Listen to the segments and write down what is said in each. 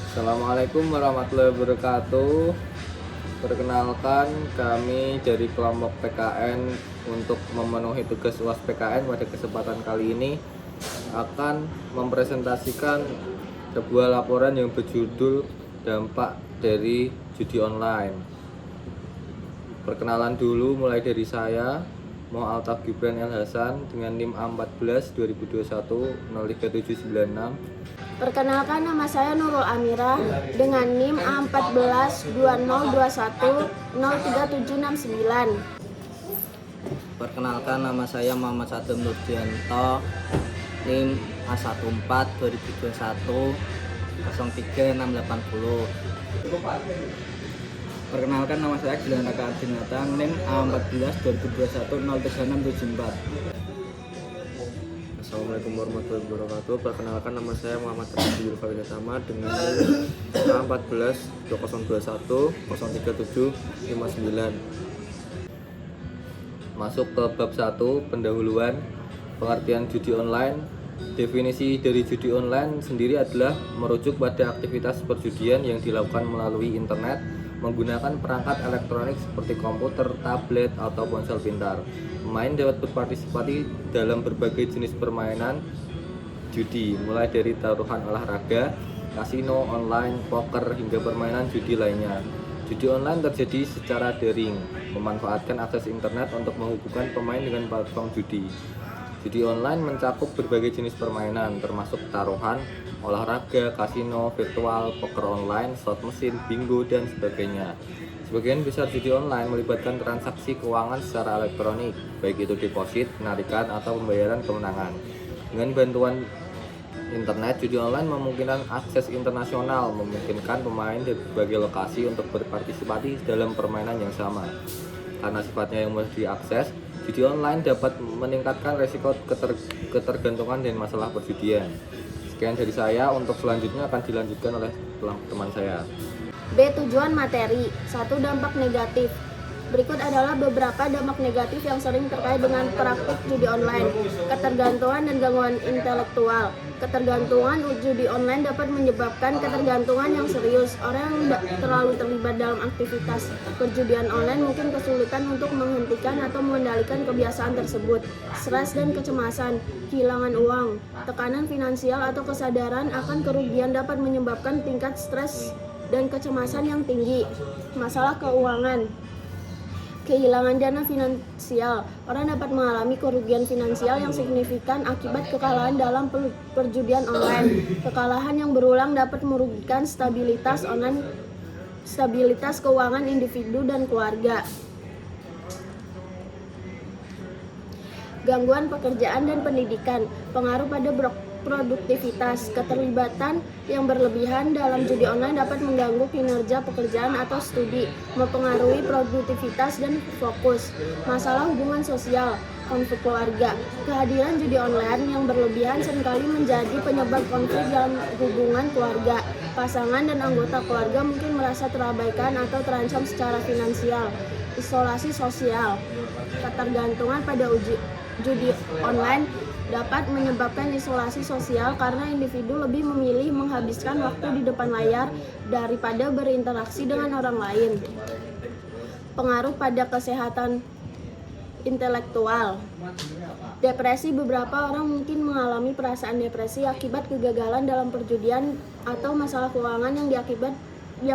Assalamualaikum warahmatullahi wabarakatuh. Perkenalkan, kami dari kelompok PKN untuk memenuhi tugas UAS PKN pada kesempatan kali ini akan mempresentasikan sebuah laporan yang berjudul dampak dari judi online. Perkenalan dulu mulai dari saya, Mo Altaf Gibran El Hasan dengan NIM A14 2021 03796. Perkenalkan, nama saya Nurul Amirah dengan NIM A14 2021 03769. Perkenalkan, nama saya Muhammad Sadam Nurdianto, NIM A14 2021 03680. Perkenalkan, nama saya Gilang Raka Ardinata, NIM A14 2021 03674. Assalamualaikum warahmatullahi wabarakatuh. Perkenalkan, nama saya Muhammad Rabiul Faridatama dengan NIM A14 2021 03759. Masuk ke bab 1, pendahuluan. Pengertian judi online. Definisi dari judi online sendiri adalah merujuk pada aktivitas perjudian yang dilakukan melalui internet menggunakan perangkat elektronik seperti komputer, tablet, atau ponsel pintar. Pemain dapat berpartisipasi dalam berbagai jenis permainan judi, mulai dari taruhan olahraga, kasino, online, poker, hingga permainan judi lainnya. Judi online terjadi secara daring, memanfaatkan akses internet untuk menghubungkan pemain dengan platform judi. Judi online mencakup berbagai jenis permainan, termasuk taruhan, olahraga, kasino, virtual, poker online, slot mesin, bingo, dan sebagainya. Sebagian besar judi online melibatkan transaksi keuangan secara elektronik, baik itu deposit, penarikan, atau pembayaran kemenangan. Dengan bantuan internet, judi online memungkinkan akses internasional, memungkinkan pemain dari berbagai lokasi untuk berpartisipasi dalam permainan yang sama. Karena sifatnya yang mudah diakses, judi online dapat meningkatkan resiko ketergantungan dan masalah perjudian. Sekian dari saya, untuk selanjutnya akan dilanjutkan oleh teman saya. B. Tujuan materi. 1. Dampak negatif. Berikut adalah beberapa dampak negatif yang sering terkait dengan praktik judi online. Ketergantungan dan gangguan intelektual. Ketergantungan judi online dapat menyebabkan ketergantungan yang serius. Orang yang terlalu terlibat dalam aktivitas perjudian online mungkin kesulitan untuk menghentikan atau mengendalikan kebiasaan tersebut. Stres dan kecemasan, kehilangan uang, tekanan finansial atau kesadaran akan kerugian dapat menyebabkan tingkat stres dan kecemasan yang tinggi. Masalah keuangan, kehilangan dana finansial. Orang dapat mengalami kerugian finansial yang signifikan akibat kekalahan dalam perjudian online. Kekalahan yang berulang dapat merugikan stabilitas keuangan individu dan keluarga. Gangguan pekerjaan dan pendidikan, pengaruh pada produktivitas. Keterlibatan yang berlebihan dalam judi online dapat mengganggu kinerja pekerjaan atau studi, mempengaruhi produktivitas dan fokus. Masalah hubungan sosial, konflik keluarga. Kehadiran judi online yang berlebihan seringkali menjadi penyebab konflik dalam hubungan keluarga. Pasangan dan anggota keluarga mungkin merasa terabaikan atau terancam secara finansial. Isolasi sosial, ketergantungan pada judi online dapat menyebabkan isolasi sosial karena individu lebih memilih menghabiskan waktu di depan layar daripada berinteraksi dengan orang lain. Pengaruh pada kesehatan intelektual. Depresi, beberapa orang mungkin mengalami perasaan depresi akibat kegagalan dalam perjudian atau masalah keuangan yang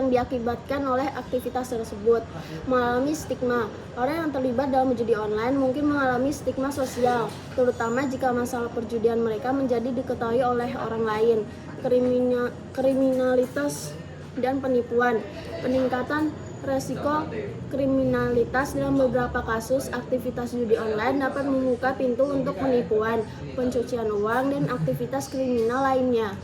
diakibatkan oleh aktivitas tersebut. Mengalami stigma. Orang yang terlibat dalam judi online mungkin mengalami stigma sosial, terutama jika masalah perjudian mereka menjadi diketahui oleh orang lain. Kriminalitas dan penipuan. Peningkatan resiko kriminalitas. Dalam beberapa kasus, aktivitas judi online dapat membuka pintu untuk penipuan, pencucian uang, dan aktivitas kriminal lainnya.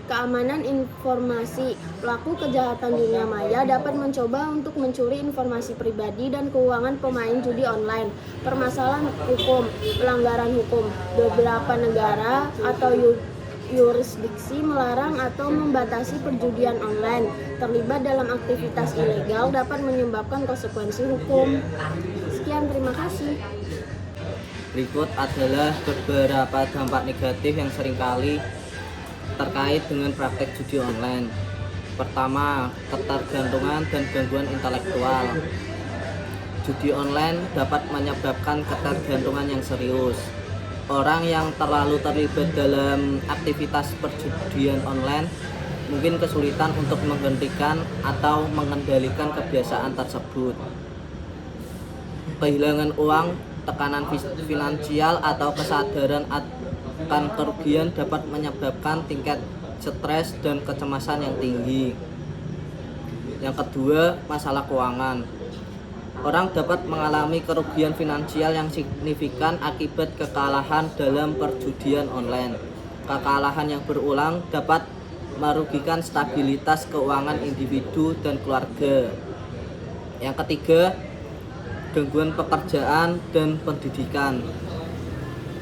Keamanan informasi. Pelaku kejahatan dunia maya dapat mencoba untuk mencuri informasi pribadi dan keuangan pemain judi online. Permasalahan hukum, pelanggaran hukum. Beberapa negara atau yurisdiksi melarang atau membatasi perjudian online. Terlibat dalam aktivitas ilegal dapat menyebabkan konsekuensi hukum. Sekian, terima kasih. Berikut adalah beberapa dampak negatif yang seringkali terkait dengan praktek judi online. Pertama, ketergantungan dan gangguan intelektual. Judi online dapat menyebabkan ketergantungan yang serius. Orang yang terlalu terlibat dalam aktivitas perjudian online mungkin kesulitan untuk menghentikan atau mengendalikan kebiasaan tersebut. Kehilangan uang, tekanan finansial, atau kesadaran akan kerugian dapat menyebabkan tingkat stres dan kecemasan yang tinggi. Yang kedua, masalah keuangan. Orang dapat mengalami kerugian finansial yang signifikan akibat kekalahan dalam perjudian online. Kekalahan yang berulang dapat merugikan stabilitas keuangan individu dan keluarga. Yang ketiga, gangguan pekerjaan dan pendidikan.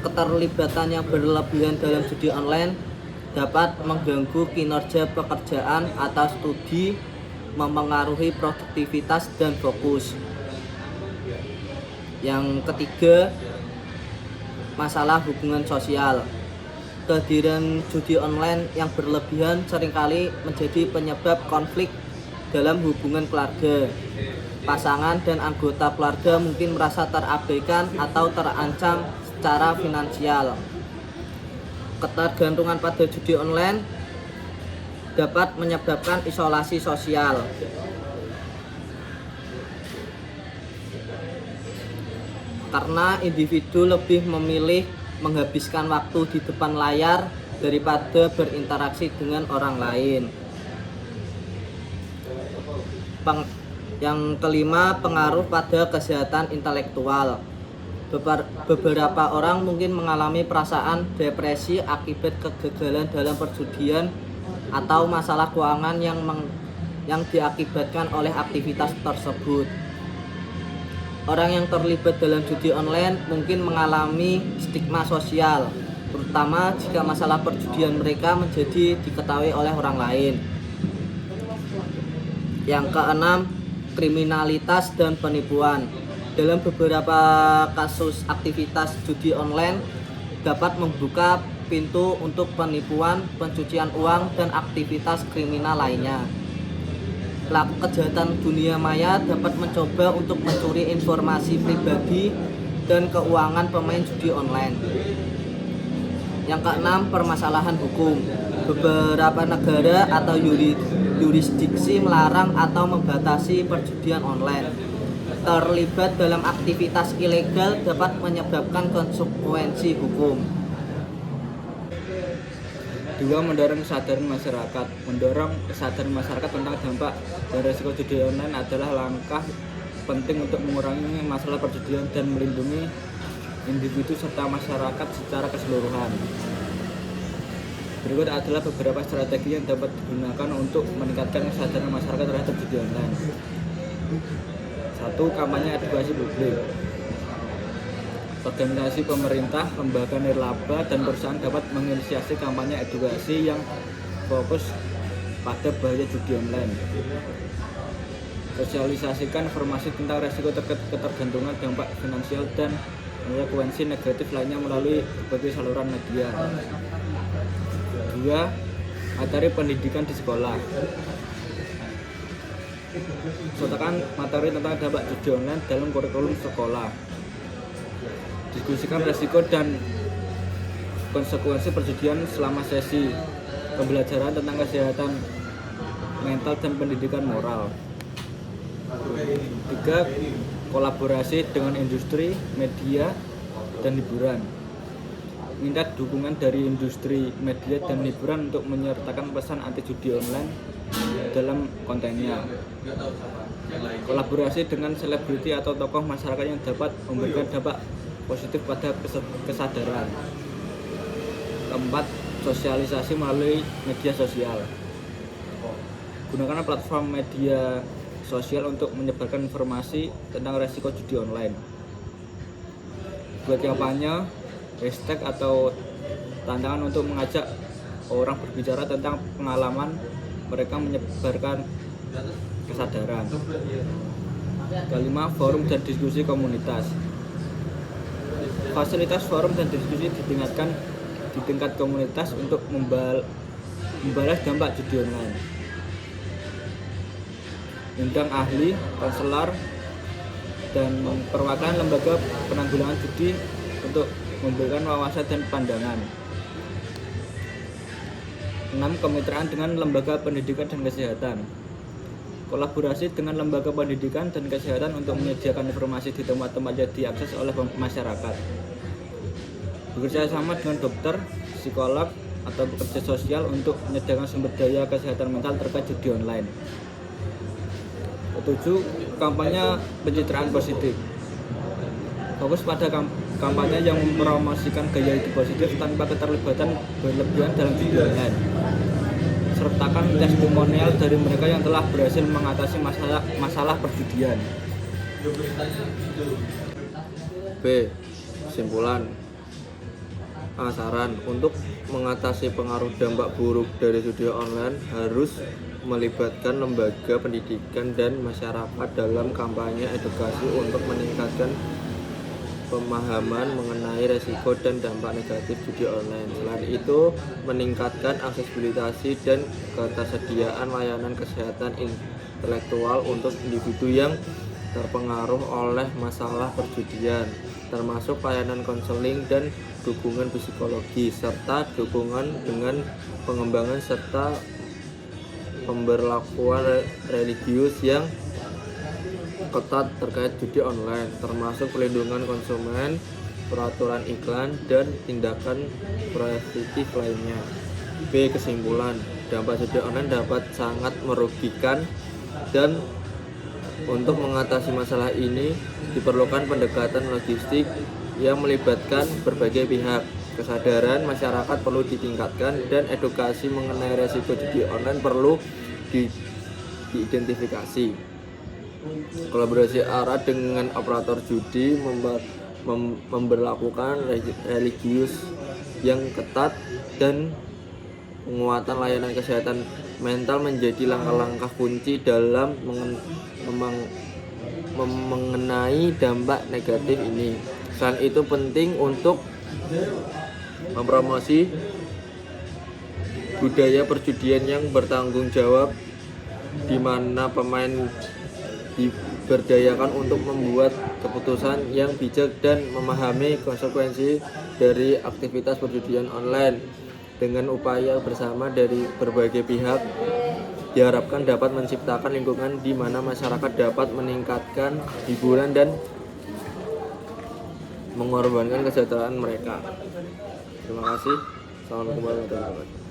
Keterlibatan yang berlebihan dalam judi online dapat mengganggu kinerja pekerjaan atau studi, memengaruhi produktivitas dan fokus. Yang ketiga, masalah hubungan sosial. Kehadiran judi online yang berlebihan seringkali menjadi penyebab konflik dalam hubungan keluarga. Pasangan dan anggota keluarga mungkin merasa terabaikan atau terancam secara finansial. Ketergantungan pada judi online dapat menyebabkan isolasi sosial. Karena individu lebih memilih menghabiskan waktu di depan layar daripada berinteraksi dengan orang lain. Yang kelima, pengaruh pada kesehatan intelektual. Beberapa orang mungkin mengalami perasaan depresi akibat kegagalan dalam perjudian atau masalah keuangan yang diakibatkan oleh aktivitas tersebut. Orang yang terlibat dalam judi online mungkin mengalami stigma sosial, terutama jika masalah perjudian mereka menjadi diketahui oleh orang lain. Yang keenam, kriminalitas dan penipuan. Dalam beberapa kasus, aktivitas judi online dapat membuka pintu untuk penipuan, pencucian uang, dan aktivitas kriminal lainnya. Pelaku kejahatan dunia maya dapat mencoba untuk mencuri informasi pribadi dan keuangan pemain judi online. Yang keenam, permasalahan hukum. Beberapa negara atau yurisdiksi melarang atau membatasi perjudian online. Terlibat dalam aktivitas ilegal dapat menyebabkan konsekuensi hukum. 2. Mendorong kesadaran masyarakat. Mendorong kesadaran masyarakat tentang dampak dan resiko judi online adalah langkah penting untuk mengurangi masalah perjudian dan melindungi individu serta masyarakat secara keseluruhan. Berikut adalah beberapa strategi yang dapat digunakan untuk meningkatkan kesadaran masyarakat terhadap judi online. 1. Kampanye edukasi publik. Organisasi pemerintah, lembaga nirlaba, dan perusahaan dapat menginisiasi kampanye edukasi yang fokus pada bahaya judi online. Sosialisasikan informasi tentang resiko ketergantungan, dampak finansial, dan konsekuensi negatif lainnya melalui berbagai saluran media. 2. Materi pendidikan di sekolah. Sertakan materi tentang dampak judi online dalam kurikulum sekolah. Diskusikan resiko dan konsekuensi perjudian selama sesi pembelajaran tentang kesehatan mental dan pendidikan moral. 3. Kolaborasi dengan industri, media, dan hiburan. Minta dukungan dari industri, media, dan hiburan untuk menyertakan pesan anti judi online dalam kontennya. Kolaborasi dengan selebriti atau tokoh masyarakat yang dapat memberikan dampak positif pada kesadaran. 4. Sosialisasi melalui media sosial. Gunakan platform media sosial untuk menyebarkan informasi tentang resiko judi online. Buat kampanye, hashtag atau tantangan untuk mengajak orang berbicara tentang pengalaman mereka menyebarkan kesadaran. 5. Forum dan diskusi komunitas. Fasilitas forum dan diskusi ditingkatkan di tingkat komunitas untuk Membahas dampak judi online. Undang ahli, konselor, dan perwakilan lembaga penanggulangan judi untuk memberikan wawasan dan pandangan. 6. Kemitraan dengan lembaga pendidikan dan kesehatan. Kolaborasi dengan lembaga pendidikan dan kesehatan untuk menyediakan informasi di tempat-tempat yang diakses oleh masyarakat. Bekerja sama dengan dokter, psikolog, atau pekerja sosial untuk menyediakan sumber daya kesehatan mental terkait judi online. 7. Kampanye pencitraan positif. Fokus pada kampanye yang mempromosikan gaya hidup positif tanpa keterlibatan berlebihan dalam judi online. Sertakan testimonial dari mereka yang telah berhasil mengatasi masalah perjudian. B. Kesimpulan. Saran untuk mengatasi pengaruh dampak buruk dari judi online harus melibatkan lembaga pendidikan dan masyarakat dalam kampanye edukasi untuk meningkatkan pemahaman mengenai resiko dan dampak negatif judi online. Selain itu, meningkatkan aksesibilitas dan ketersediaan layanan kesehatan intelektual untuk individu yang terpengaruh oleh masalah perjudian, termasuk layanan konseling dan dukungan psikologi, serta dukungan dengan pengembangan serta pemberlakuan religius yang ketat terkait judi online, termasuk pelindungan konsumen, peraturan iklan, dan tindakan preventif lainnya. B. Kesimpulan. Dampak judi online dapat sangat merugikan dan untuk mengatasi masalah ini diperlukan pendekatan logistik yang melibatkan berbagai pihak. Kesadaran masyarakat perlu ditingkatkan dan edukasi mengenai resiko judi online perlu diidentifikasi. Kolaborasi erat dengan operator judi memberlakukan religius yang ketat dan penguatan layanan kesehatan mental menjadi langkah-langkah kunci dalam mengenai dampak negatif ini. Selain itu penting untuk mempromosi budaya perjudian yang bertanggung jawab, di mana pemain diberdayakan untuk membuat keputusan yang bijak dan memahami konsekuensi dari aktivitas perjudian online. Dengan upaya bersama dari berbagai pihak, diharapkan dapat menciptakan lingkungan di mana masyarakat dapat meningkatkan hiburan dan mengorbankan kesejahteraan mereka. Terima kasih. Assalamualaikum warahmatullahi wabarakatuh.